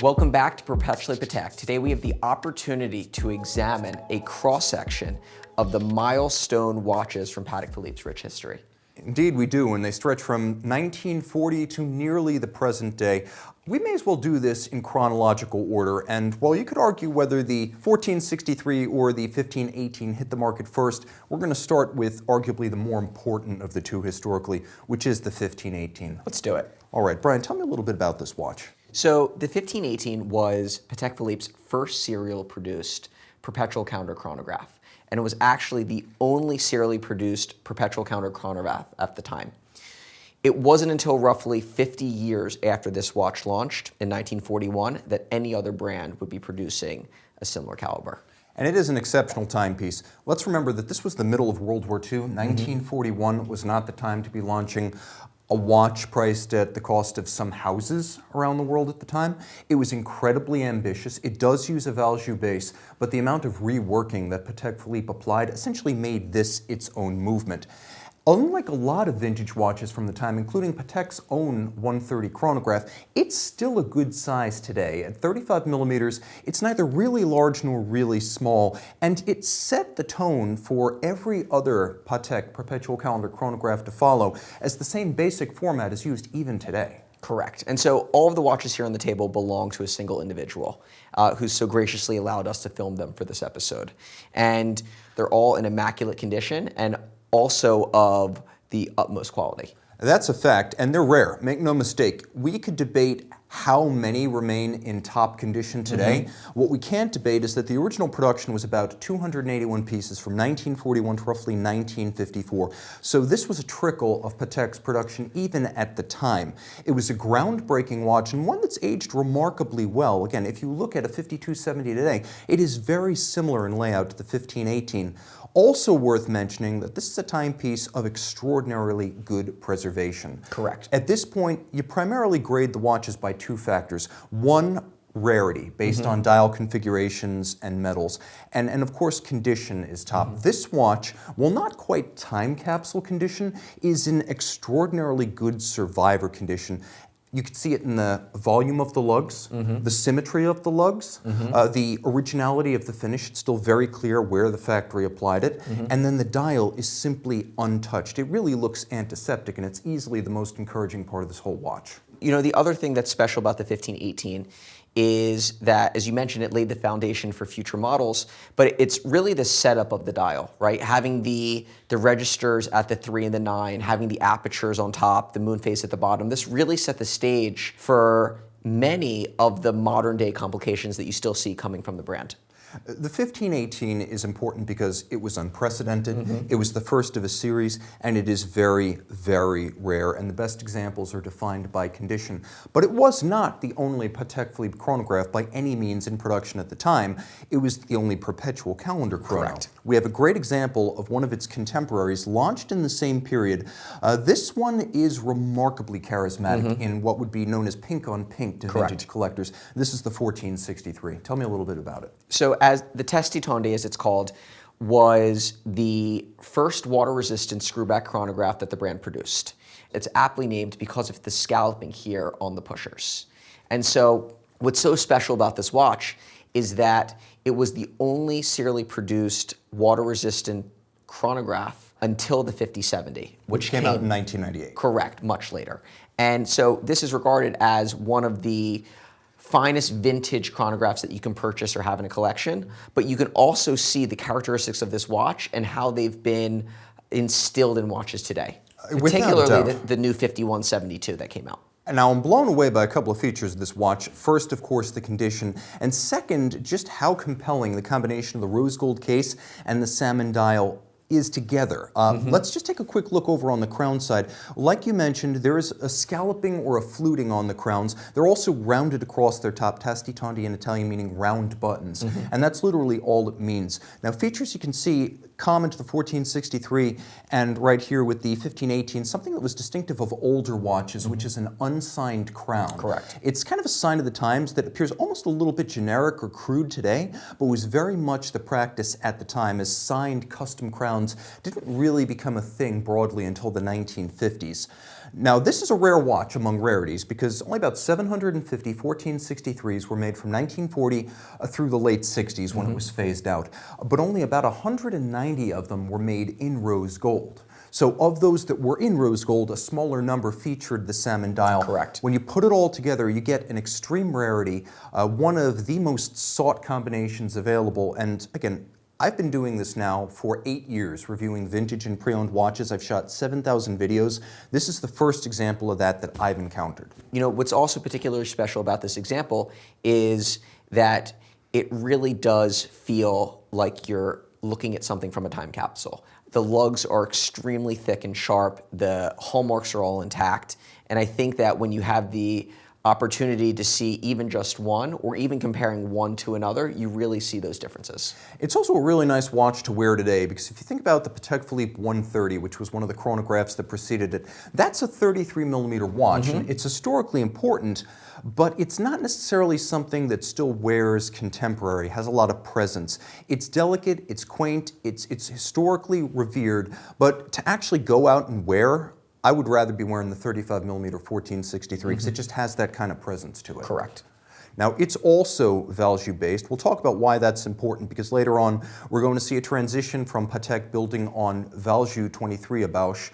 Welcome back to Perpetually Patek. Today we have the opportunity to examine a cross-section of the milestone watches from Patek Philippe's rich history. Indeed we do, and they stretch from 1940 to nearly the present day. We may as well do this in chronological order, and while you could argue whether the 1463 or the 1518 hit the market first, we're going to start with arguably the more important of the two historically, which is the 1518. Let's do it. All right, Brian, tell me a little bit about this watch. So the 1518 was Patek Philippe's first serial produced Perpetual Calendar Chronograph, and it was actually the only serially produced Perpetual Calendar Chronograph at the time. It wasn't until roughly 50 years after this watch launched in 1941 that any other brand would be producing a similar caliber. And it is an exceptional timepiece. Let's remember that this was the middle of World War II. 1941 was not the time to be launching a watch priced at the cost of some houses around the world at the time. It was incredibly ambitious. It does use a Valjoux base, but the amount of reworking that Patek Philippe applied essentially made this its own movement. Unlike a lot of vintage watches from the time, including Patek's own 130 chronograph, it's still a good size today. At 35 millimeters, it's neither really large nor really small, and it set the tone for every other Patek Perpetual Calendar Chronograph to follow, as the same basic format is used even today. Correct. And so all of the watches here on the table belong to a single individual who's so graciously allowed us to film them for this episode. And they're all in immaculate condition and also of the utmost quality. That's a fact, and they're rare, make no mistake. We could debate how many remain in top condition today. What we can't debate is that the original production was about 281 pieces from 1941 to roughly 1954. So this was a trickle of Patek's production even at the time. It was a groundbreaking watch and one that's aged remarkably well. Again, if you look at a 5270 today, it is very similar in layout to the 1518. Also worth mentioning that this is a timepiece of extraordinarily good preservation. Correct. At this point, you primarily grade the watches by two factors. One, rarity, based on dial configurations and metals. And of course, condition is top. This watch, while not quite time capsule condition, is in extraordinarily good survivor condition. You can see it in the volume of the lugs, the symmetry of the lugs, the originality of the finish. It's still very clear where the factory applied it. And then the dial is simply untouched. It really looks antiseptic, and it's easily the most encouraging part of this whole watch. You know, the other thing that's special about the 1518 is that, as you mentioned, it laid the foundation for future models, but it's really the setup of the dial, right? Having the registers at the 3 and the 9, having the apertures on top, the moon phase at the bottom, this really set the stage for many of the modern day complications that you still see coming from the brand. The 1518 is important because it was unprecedented, it was the first of a series, and it is very, very rare, and the best examples are defined by condition. But it was not the only Patek Philippe chronograph by any means in production at the time. It was the only Perpetual Calendar chrono. Correct. We have a great example of one of its contemporaries launched in the same period. This one is remarkably charismatic in what would be known as pink on pink to vintage collectors. This is the 1463. Tell me a little bit about it. So as the Testi Tonde, as it's called, was the first water-resistant screwback chronograph that the brand produced. It's aptly named because of the scalloping here on the pushers. And so what's so special about this watch is that it was the only serially produced water-resistant chronograph until the 5070, Which came out in 1998. Correct, much later. And so this is regarded as one of the finest vintage chronographs that you can purchase or have in a collection, but you can also see the characteristics of this watch and how they've been instilled in watches today, particularly the new 5172 that came out. And now I'm blown away by a couple of features of this watch. First, of course, the condition, and second, just how compelling the combination of the rose gold case and the salmon dial is together. Let's just take a quick look over on the crown side. Like you mentioned, there is a scalloping or a fluting on the crowns. They're also rounded across their top, tasti tondi in Italian meaning round buttons, and that's literally all it means. Now features you can see, common to the 1463 and right here with the 1518, something that was distinctive of older watches, which is an unsigned crown. Correct. It's kind of a sign of the times that appears almost a little bit generic or crude today, but was very much the practice at the time, as signed custom crowns didn't really become a thing broadly until the 1950s. Now, this is a rare watch among rarities because only about 750 1463s were made from 1940 through the late 60s when it was phased out, but only about 190 of them were made in rose gold. So of those that were in rose gold, a smaller number featured the salmon dial. Correct. When you put it all together, you get an extreme rarity, one of the most sought combinations available, and again, I've been doing this now for 8 years, reviewing vintage and pre-owned watches. I've shot 7,000 videos. This is the first example of that I've encountered. You know, what's also particularly special about this example is that it really does feel like you're looking at something from a time capsule. The lugs are extremely thick and sharp. The hallmarks are all intact. And I think that when you have the opportunity to see even just one, or even comparing one to another, you really see those differences. It's also a really nice watch to wear today because if you think about the Patek Philippe 130, which was one of the chronographs that preceded it, that's a 33mm watch. And it's historically important, but it's not necessarily something that still wears contemporary, has a lot of presence. It's delicate, it's quaint, it's historically revered, but to actually go out and wear, I would rather be wearing the 35mm 1463 because it just has that kind of presence to it. Correct. Now, it's also value-based. We'll talk about why that's important because later on we're going to see a transition from Patek building on Valjoux 23 Abauche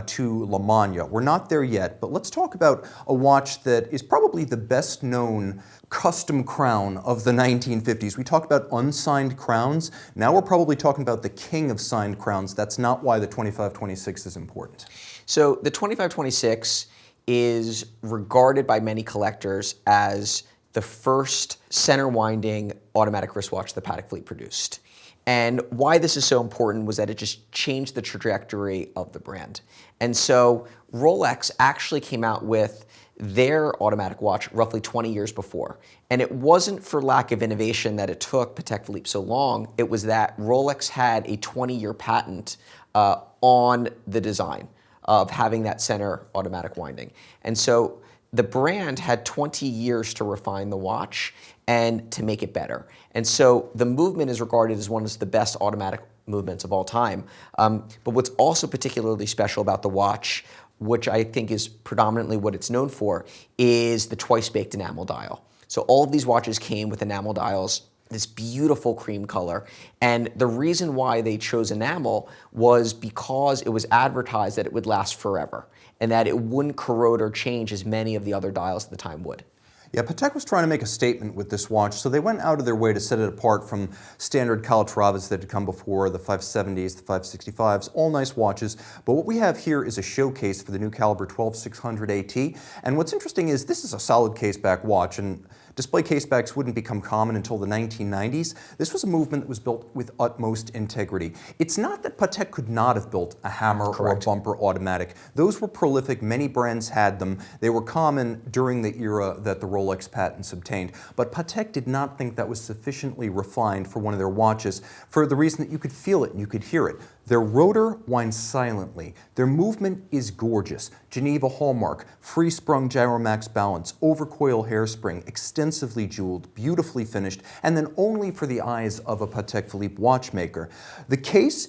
to La Magne. We're not there yet, but let's talk about a watch that is probably the best known custom crown of the 1950s. We talked about unsigned crowns. Now we're probably talking about the king of signed crowns. That's not why the 2526 is important. So the 2526 is regarded by many collectors as the first center winding automatic wristwatch that Patek Philippe produced. And why this is so important was that it just changed the trajectory of the brand. And so Rolex actually came out with their automatic watch roughly 20 years before. And it wasn't for lack of innovation that it took Patek Philippe so long. It was that Rolex had a 20-year patent on the design of having that center automatic winding. And so the brand had 20 years to refine the watch and to make it better. And so the movement is regarded as one of the best automatic movements of all time. But what's also particularly special about the watch, which I think is predominantly what it's known for, is the twice-baked enamel dial. So all of these watches came with enamel dials, this beautiful cream color. And the reason why they chose enamel was because it was advertised that it would last forever and that it wouldn't corrode or change as many of the other dials at the time would. Yeah, Patek was trying to make a statement with this watch, so they went out of their way to set it apart from standard Calatravas that had come before, the 570s, the 565s, all nice watches. But what we have here is a showcase for the new caliber 12600 AT. And what's interesting is this is a solid caseback watch, and display casebacks wouldn't become common until the 1990s. This was a movement that was built with utmost integrity. It's not that Patek could not have built a hammer or a bumper automatic. Those were prolific. Many brands had them. They were common during the era that the Rolex patents obtained. But Patek did not think that was sufficiently refined for one of their watches for the reason that you could feel it and you could hear it. Their rotor winds silently. Their movement is gorgeous. Geneva hallmark, free-sprung gyromax balance, overcoil hairspring, extensively jeweled, beautifully finished, and then only for the eyes of a Patek Philippe watchmaker. The case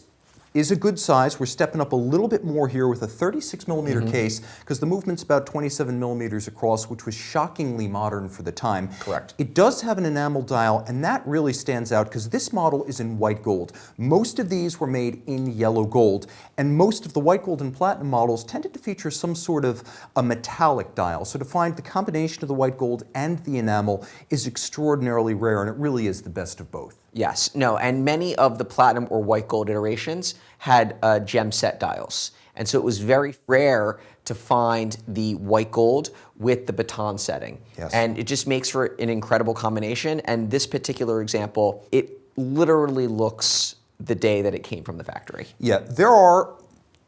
is a good size. We're stepping up a little bit more here with a 36mm case because the movement's about 27mm across, which was shockingly modern for the time. Correct. It does have an enamel dial, and that really stands out because this model is in white gold. Most of these were made in yellow gold, and most of the white gold and platinum models tended to feature some sort of a metallic dial. So to find the combination of the white gold and the enamel is extraordinarily rare, and it really is the best of both. Yes, no, and many of the platinum or white gold iterations had gem set dials. And so it was very rare to find the white gold with the baton setting. Yes. And it just makes for an incredible combination. And this particular example, it literally looks the day that it came from the factory. Yeah, there are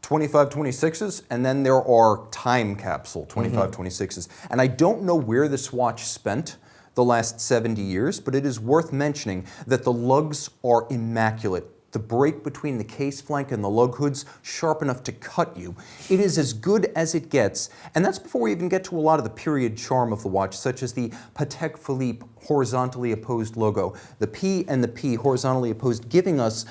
2526s, and then there are time capsule 2526s. And I don't know where this watch spent the last 70 years, but it is worth mentioning that the lugs are immaculate. the break between the case flank and the lug hoods sharp enough to cut you. It is as good as it gets, and that's before we even get to a lot of the period charm of the watch, such as the Patek Philippe horizontally opposed logo, the P and the P horizontally opposed, giving us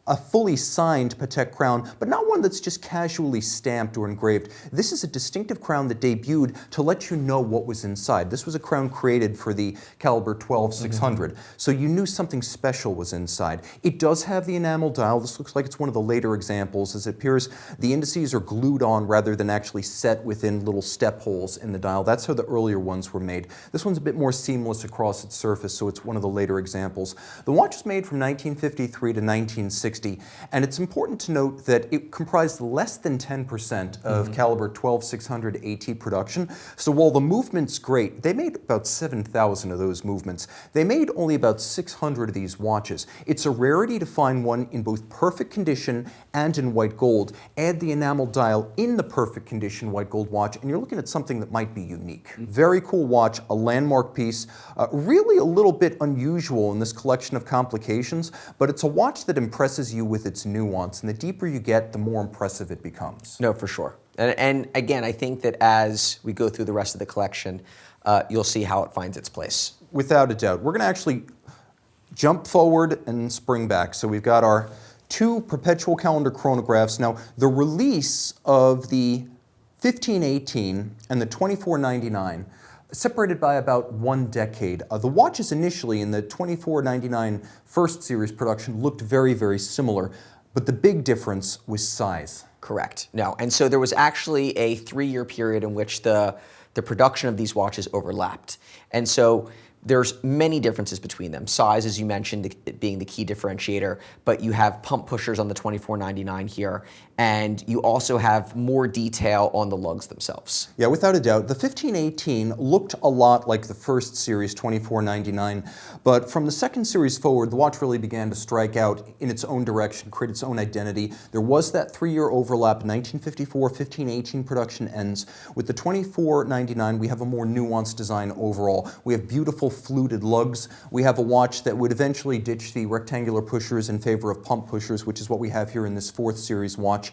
a fully signed Patek crown, but not one that's just casually stamped or engraved. This is a distinctive crown that debuted to let you know what was inside. This was a crown created for the caliber 12-600, so you knew something special was inside. It does have the enamel dial. This looks like it's one of the later examples, as it appears the indices are glued on rather than actually set within little step holes in the dial. That's how the earlier ones were made. This one's a bit more seamless across its surface, so it's one of the later examples. The watch was made from 1953 to 1960. And it's important to note that it comprised less than 10% of caliber 12-600 AT production. So while the movement's great, they made about 7,000 of those movements. They made only about 600 of these watches. It's a rarity to find one in both perfect condition and in white gold. Add the enamel dial in the perfect condition white gold watch, and you're looking at something that might be unique. Very cool watch, a landmark piece, really a little bit unusual in this collection of complications, but it's a watch that impresses you with its nuance, and the deeper you get, the more impressive it becomes. No, for sure. And again, I think that as we go through the rest of the collection, you'll see how it finds its place. Without a doubt. We're going to actually jump forward and spring back. So we've got our two Perpetual Calendar Chronographs. Now, the release of the 1518 and the 2499 separated by about 1 decade. The watches initially in the 2499 first series production looked very, very similar, but the big difference was size. Correct. No, and so there was actually a 3-year period in which the production of these watches overlapped. And so there's many differences between them. Size, as you mentioned, being the key differentiator, but you have pump pushers on the 2499 here, and you also have more detail on the lugs themselves. Yeah, without a doubt. The 1518 looked a lot like the first series 2499, but from the second series forward, the watch really began to strike out in its own direction, create its own identity. There was that 3-year overlap. 1954, 1518 production ends. With the 2499, we have a more nuanced design overall. We have beautiful fluted lugs. We have a watch that would eventually ditch the rectangular pushers in favor of pump pushers, which is what we have here in this 4th series watch.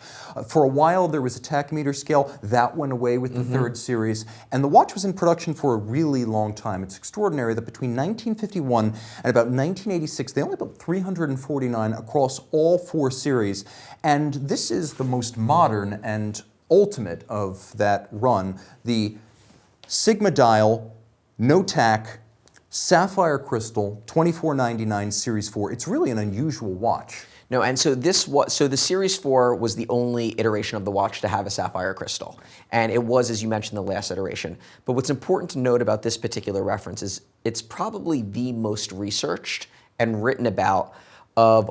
For a while, there was a tachymeter scale. That went away with the 3rd series. And the watch was in production for a really long time. It's extraordinary that between 1951 and about 1986, they only built 349 across all 4 series. And this is the most modern and ultimate of that run. The Sigma dial, no tack, sapphire crystal, 2499 Series 4. It's really an unusual watch. No, and so the Series 4 was the only iteration of the watch to have a sapphire crystal. And it was, as you mentioned, the last iteration. But what's important to note about this particular reference is it's probably the most researched and written about of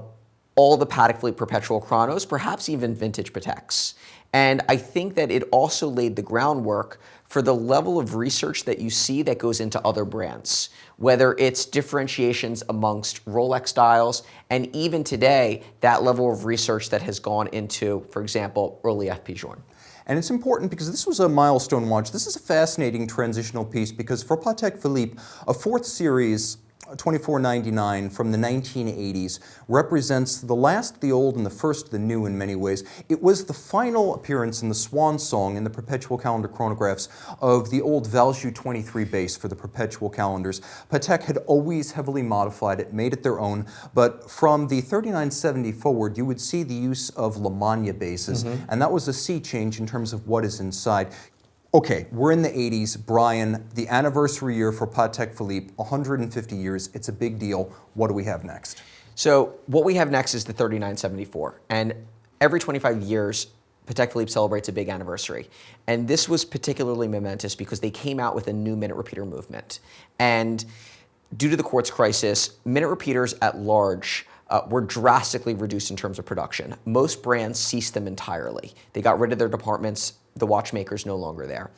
all the Patek Philippe Perpetual Chronos, perhaps even vintage Pateks. And I think that it also laid the groundwork for the level of research that you see that goes into other brands, whether it's differentiations amongst Rolex dials, and even today, that level of research that has gone into, for example, early FP Journe. And it's important because this was a milestone watch. This is a fascinating transitional piece because for Patek Philippe, a 4th series 2499 from the 1980s represents the last of the old and the first of the new in many ways. It was the final appearance in the swan song in the Perpetual Calendar Chronographs of the old Valjoux 23 base for the Perpetual Calendars. Patek had always heavily modified it, made it their own, but from the 3970 forward, you would see the use of Lamagna bases, and that was a sea change in terms of what is inside. Okay, we're in the 80s. Brian, the anniversary year for Patek Philippe, 150 years. It's a big deal. What do we have next? So what we have next is the 3974. And every 25 years, Patek Philippe celebrates a big anniversary. And this was particularly momentous because they came out with a new minute repeater movement. And due to the quartz crisis, minute repeaters at large were drastically reduced in terms of production. Most brands ceased them entirely. They got rid of their departments. The watchmaker's no longer there.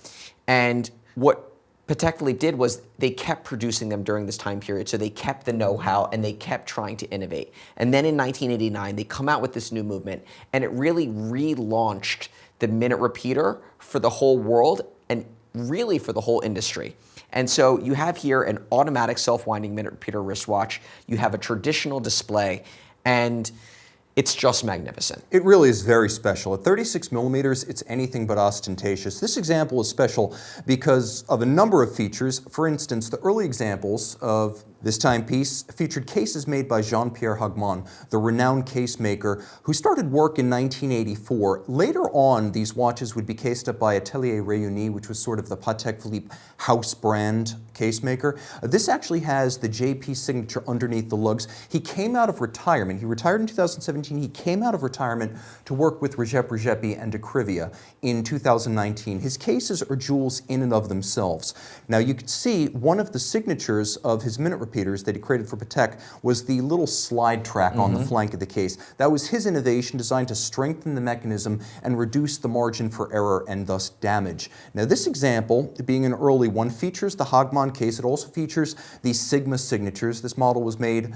And what Patek Philippe did was they kept producing them during this time period, so they kept the know-how and they kept trying to innovate. And then in 1989, they come out with this new movement, and it really relaunched the minute repeater for the whole world and really for the whole industry. And so you have here an automatic self-winding minute repeater wristwatch. You have a traditional display, and It's just magnificent. It really is very special. At 36 millimeters, it's anything but ostentatious. This example is special because of a number of features. For instance, the early examples of this timepiece featured cases made by Jean-Pierre Hagman, the renowned case maker who started work in 1984. Later on, these watches would be cased up by Atelier Réuni, which was sort of the Patek Philippe house brand case maker. This actually has the JP signature underneath the lugs. He came out of retirement. He retired in 2017. He came out of retirement to work with Regepi and de Crivia in 2019. His cases are jewels in and of themselves. Now you can see one of the signatures of his minute repeaters that he created for Patek was the little slide track on the flank of the case. That was his innovation designed to strengthen the mechanism and reduce the margin for error and thus damage. Now this example, being an early one, features the Hagman case. It also features the Sigma signatures. This model was made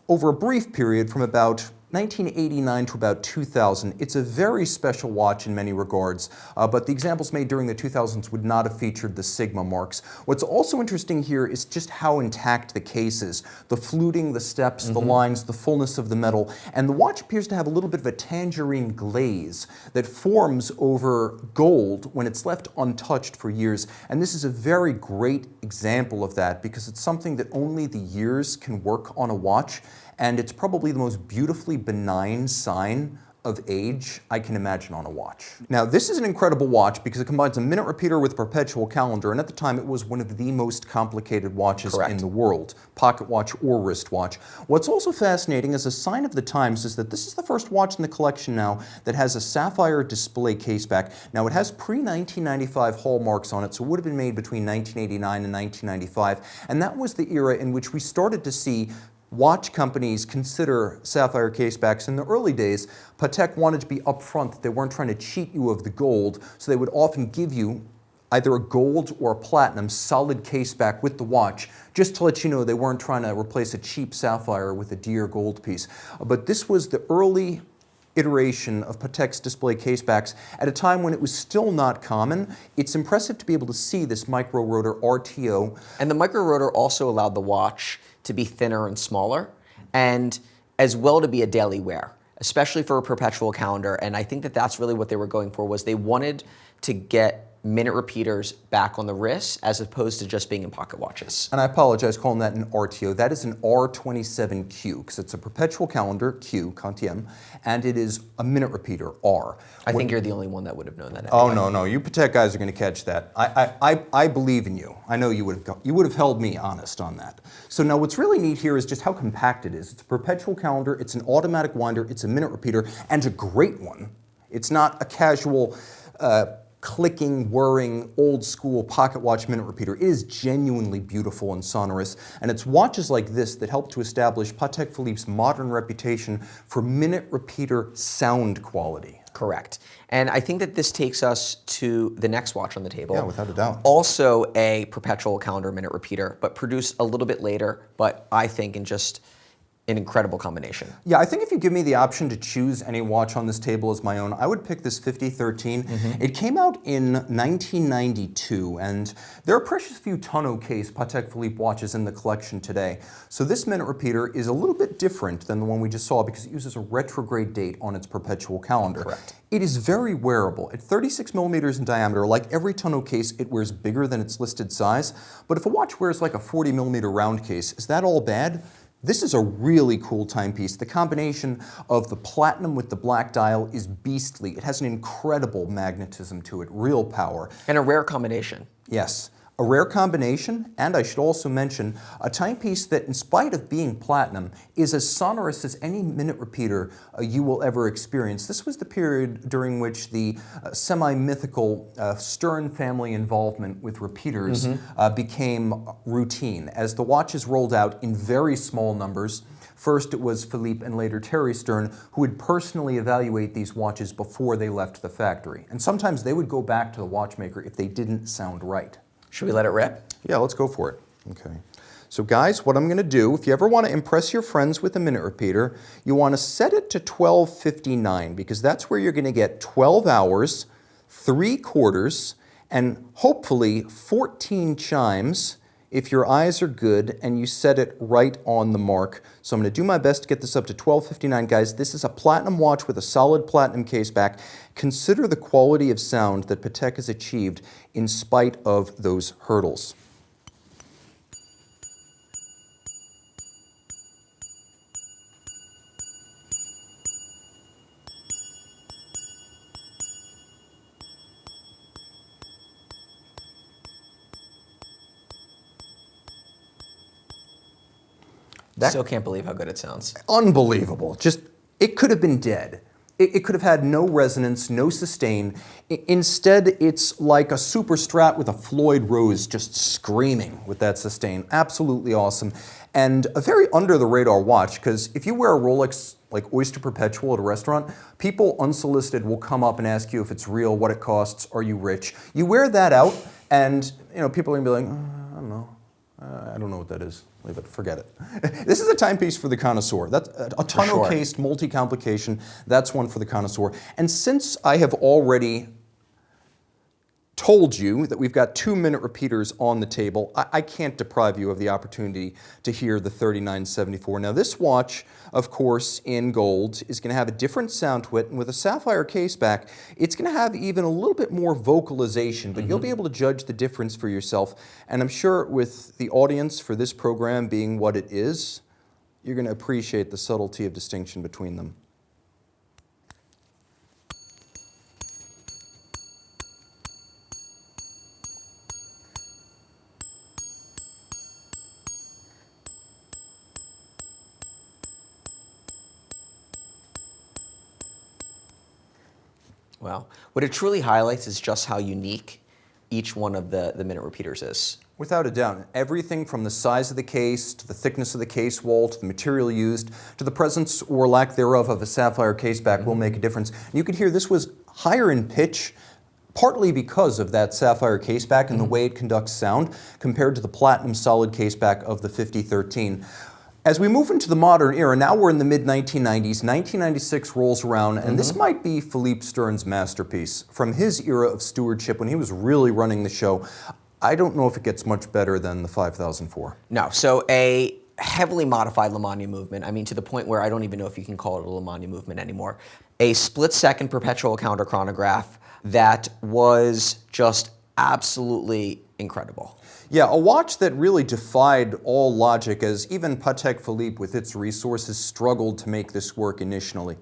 over a brief period from about 1989 to about 2000. It's a very special watch in many regards, but the examples made during the 2000s would not have featured the Sigma marks. What's also interesting here is just how intact the case is. The fluting, the steps, the lines, the fullness of the metal, and the watch appears to have a little bit of a tangerine glaze that forms over gold when it's left untouched for years. And this is a very great example of that because it's something that only the years can work on a watch. And it's probably the most beautifully benign sign of age I can imagine on a watch. Now, this is an incredible watch because it combines a minute repeater with perpetual calendar, and at the time it was one of the most complicated watches in the world, pocket watch or wristwatch. What's also fascinating as a sign of the times is that this is the first watch in the collection now that has a sapphire display caseback. Now, it has pre-1995 hallmarks on it, so it would have been made between 1989 and 1995, and that was the era in which we started to see watch companies consider sapphire casebacks. In the early days, Patek wanted to be upfront that they weren't trying to cheat you of the gold, so they would often give you either a gold or a platinum solid caseback with the watch, just to let you know they weren't trying to replace a cheap sapphire with a dear gold piece. But this was the early iteration of Patek's display casebacks at a time when it was still not common. It's impressive to be able to see this micro rotor RTO. And the micro rotor also allowed the watch to be thinner and smaller, and as well to be a daily wear, especially for a perpetual calendar. And I think that that's really what they were going for, was they wanted to get minute repeaters back on the wrist as opposed to just being in pocket watches. And I apologize calling that an RTO. That is an R27Q because it's a perpetual calendar, Q, quantième, and it is a minute repeater, R. I think you're the only one that would have known that. Oh, no, you Patek guys are going to catch that. I believe in you. I know you would have held me honest on that. So now what's really neat here is just how compact it is. It's a perpetual calendar, it's an automatic winder, it's a minute repeater, and a great one. It's not a casual clicking, whirring, old school pocket watch minute repeater. It is genuinely beautiful and sonorous, and it's watches like this that help to establish Patek Philippe's modern reputation for minute repeater sound quality. Correct. And I think that this takes us to the next watch on the table. Yeah, without a doubt. Also a perpetual calendar minute repeater, but produced a little bit later, but I think in just an incredible combination. Yeah, I think if you give me the option to choose any watch on this table as my own, I would pick this 5013. It came out in 1992, and there are precious few tonneau case Patek Philippe watches in the collection today. So this minute repeater is a little bit different than the one we just saw because it uses a retrograde date on its perpetual calendar. Correct. It is very wearable. At 36 millimeters in diameter, like every tonneau case, it wears bigger than its listed size. But if a watch wears like a 40 millimeter round case, is that all bad? This is a really cool timepiece. The combination of the platinum with the black dial is beastly. It has an incredible magnetism to it, real power. And a rare combination. Yes. A rare combination, and I should also mention, a timepiece that, in spite of being platinum, is as sonorous as any minute repeater you will ever experience. This was the period during which the semi-mythical Stern family involvement with repeaters became routine. As the watches rolled out in very small numbers, first it was Philippe and later Terry Stern who would personally evaluate these watches before they left the factory. And sometimes they would go back to the watchmaker if they didn't sound right. Should we let it rip? Yeah, let's go for it. Okay. So guys, what I'm going to do, if you ever want to impress your friends with a minute repeater, you want to set it to 12:59 because that's where you're going to get 12 hours, 3 quarters, and hopefully 14 chimes if your eyes are good and you set it right on the mark. So I'm going to do my best to get this up to 1259. Guys, this is a platinum watch with a solid platinum case back. Consider the quality of sound that Patek has achieved in spite of those hurdles. Still can't believe how good it sounds. Unbelievable. Just, it could have been dead. It could have had no resonance, no sustain. Instead, it's like a super strat with a Floyd Rose just screaming with that sustain. Absolutely awesome. And a very under-the-radar watch, because if you wear a Rolex like Oyster Perpetual at a restaurant, people unsolicited will come up and ask you if it's real, what it costs, are you rich? You wear that out, and people are going to be like, I don't know. I don't know what that is. Leave it. Forget it. This is a timepiece for the connoisseur. That's a tonneau-cased multi-complication. That's one for the connoisseur. And since I have already told you that we've got 2-minute repeaters on the table, I can't deprive you of the opportunity to hear the 3974. Now this watch, of course, in gold, is going to have a different sound to it, and with a sapphire case back, it's going to have even a little bit more vocalization, but you'll be able to judge the difference for yourself. And I'm sure with the audience for this program being what it is, you're going to appreciate the subtlety of distinction between them. Wow. What it truly highlights is just how unique each one of the minute repeaters is. Without a doubt. Everything from the size of the case, to the thickness of the case wall, to the material used, to the presence or lack thereof of a sapphire case back will make a difference. And you could hear this was higher in pitch, partly because of that sapphire case back and the way it conducts sound, compared to the platinum solid case back of the 5013. As we move into the modern era, now we're in the mid-1990s, 1996 rolls around, and this might be Philippe Stern's masterpiece. From his era of stewardship, when he was really running the show, I don't know if it gets much better than the 5004. No, so a heavily modified Lemania movement, I mean to the point where I don't even know if you can call it a Lemania movement anymore. A split-second perpetual calendar chronograph that was just absolutely incredible. Yeah, a watch that really defied all logic, as even Patek Philippe with its resources struggled to make this work initially.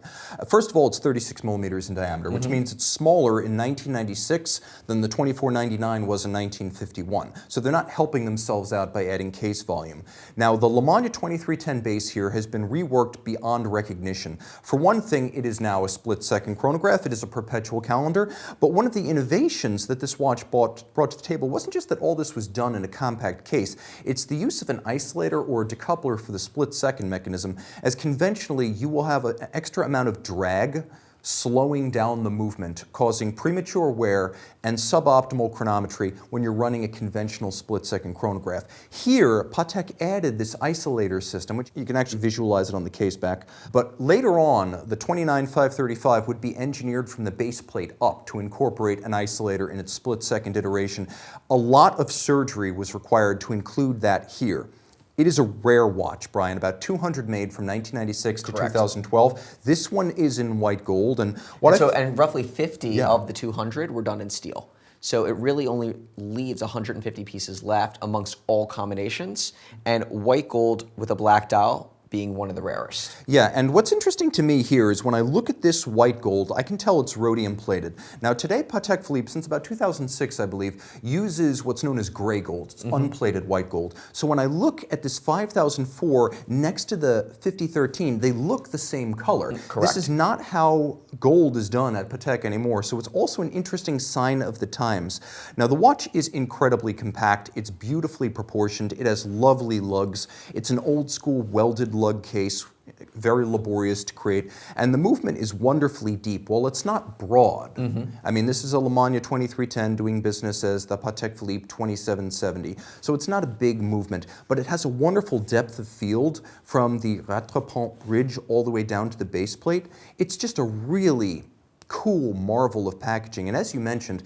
First of all, it's 36 millimeters in diameter, which means it's smaller in 1996 than the 2499 was in 1951. So they're not helping themselves out by adding case volume. Now, the Lemania 2310 base here has been reworked beyond recognition. For one thing, it is now a split-second chronograph. It is a perpetual calendar. But one of the innovations that this watch brought to the table wasn't just that all this was done in a compact case. It's the use of an isolator or a decoupler for the split-second mechanism, as conventionally you will have an extra amount of drag slowing down the movement, causing premature wear and suboptimal chronometry when you're running a conventional split-second chronograph. Here, Patek added this isolator system, which you can actually visualize it on the case back. But later on, the 29535 would be engineered from the base plate up to incorporate an isolator in its split-second iteration. A lot of surgery was required to include that here. It is a rare watch, Brian, about 200 made from 1996 to 2012. This one is in white gold. And roughly 50 of the 200 were done in steel. So it really only leaves 150 pieces left amongst all combinations, and white gold with a black dial being one of the rarest. Yeah, and what's interesting to me here is when I look at this white gold, I can tell it's rhodium plated. Now today, Patek Philippe, since about 2006, I believe, uses what's known as gray gold. It's unplated white gold. So when I look at this 5004 next to the 5013, they look the same color. Correct. This is not how gold is done at Patek anymore, so it's also an interesting sign of the times. Now the watch is incredibly compact, it's beautifully proportioned, it has lovely lugs, it's an old school welded lug case, very laborious to create, and the movement is wonderfully deep. Well, it's not broad. I mean, this is a Lemania 2310 doing business as the Patek Philippe 2770, so it's not a big movement, but it has a wonderful depth of field from the rattrapant ridge all the way down to the base plate. It's just a really cool marvel of packaging, and as you mentioned,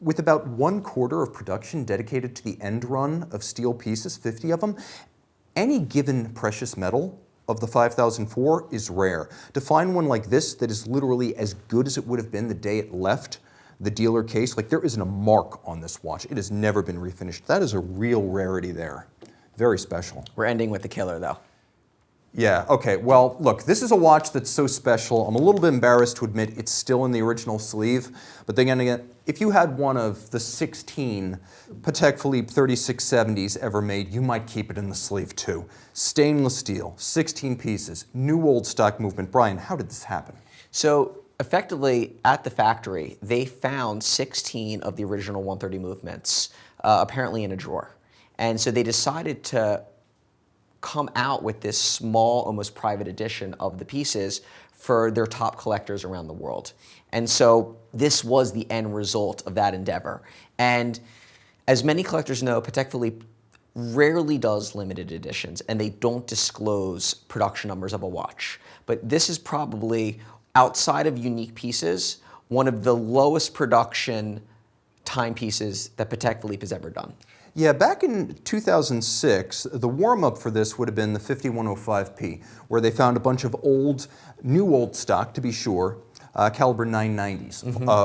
with about 1/4 of production dedicated to the end run of steel pieces, 50 of them, any given precious metal of the 5004 is rare. To find one like this that is literally as good as it would have been the day it left the dealer case, like there isn't a mark on this watch. It has never been refinished. That is a real rarity there. Very special. We're ending with the killer, though. Yeah, okay, well, look, this is a watch that's so special, I'm a little bit embarrassed to admit it's still in the original sleeve, but then again, if you had one of the 16 Patek Philippe 3670s ever made, you might keep it in the sleeve too. Stainless steel, 16 pieces, new old stock movement. Brian, how did this happen? So effectively, at the factory, they found 16 of the original 130 movements, apparently in a drawer. And so they decided to come out with this small, almost private edition of the pieces for their top collectors around the world. And so this was the end result of that endeavor. And as many collectors know, Patek Philippe rarely does limited editions, and they don't disclose production numbers of a watch. But this is probably, outside of unique pieces, one of the lowest production timepieces that Patek Philippe has ever done. Yeah, back in 2006, the warm-up for this would have been the 5105P, where they found a bunch of new old stock, to be sure, caliber 990s,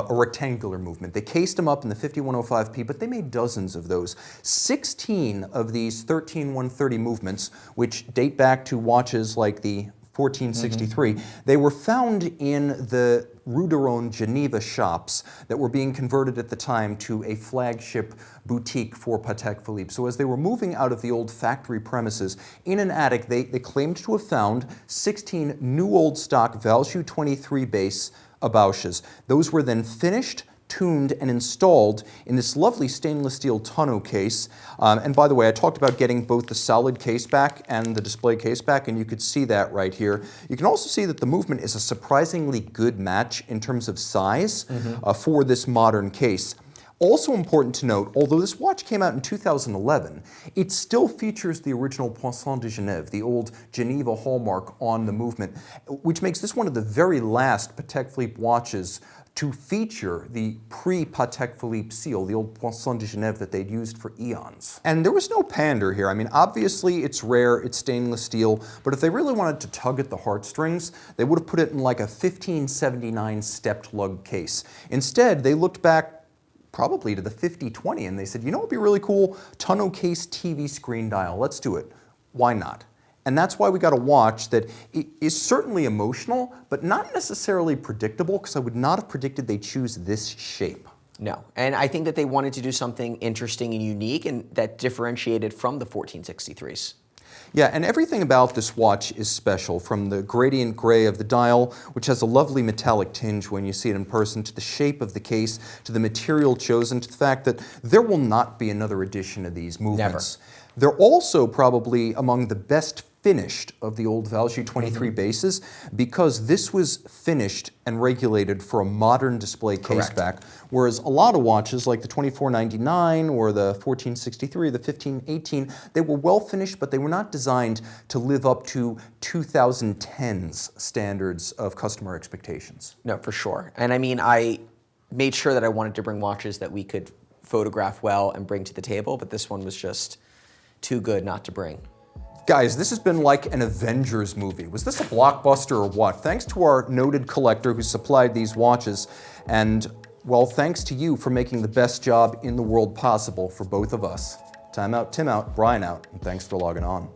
a rectangular movement. They cased them up in the 5105P, but they made dozens of those. 16 of these 13130 movements, which date back to watches like the 1463, they were found in the Rue de Rhone, Geneva shops that were being converted at the time to a flagship boutique for Patek Philippe. So as they were moving out of the old factory premises, in an attic, they claimed to have found 16 new old stock Valjoux 23 base Abauches. Those were then finished, tuned, and installed in this lovely stainless steel tonneau case. And by the way, I talked about getting both the solid case back and the display case back, and you could see that right here. You can also see that the movement is a surprisingly good match in terms of size for this modern case. Also important to note, although this watch came out in 2011, it still features the original Poinçon de Genève, the old Geneva hallmark on the movement, which makes this one of the very last Patek Philippe watches to feature the pre-Patek Philippe seal, the old Poinçon de Genève that they'd used for eons. And there was no pander here. I mean, obviously it's rare, it's stainless steel, but if they really wanted to tug at the heartstrings, they would have put it in like a 1579 stepped lug case. Instead, they looked back probably to the 5020 and they said, you know what would be really cool? Tonneau case TV screen dial, let's do it. Why not? And that's why we got a watch that is certainly emotional, but not necessarily predictable, because I would not have predicted they'd choose this shape. No, and I think that they wanted to do something interesting and unique and that differentiated from the 1463s. Yeah, and everything about this watch is special, from the gradient gray of the dial, which has a lovely metallic tinge when you see it in person, to the shape of the case, to the material chosen, to the fact that there will not be another edition of these movements. Never. They're also probably among the best finished of the old Valjoux 23 bases, because this was finished and regulated for a modern display case back, whereas a lot of watches like the 2499 or the 1463, the 1518, they were well finished, but they were not designed to live up to 2010's standards of customer expectations. No, for sure. And I mean, I made sure that I wanted to bring watches that we could photograph well and bring to the table, but this one was just too good not to bring. Guys, this has been like an Avengers movie. Was this a blockbuster or what? Thanks to our noted collector who supplied these watches, and, well, thanks to you for making the best job in the world possible for both of us. Time out, Tim out, Brian out, and thanks for logging on.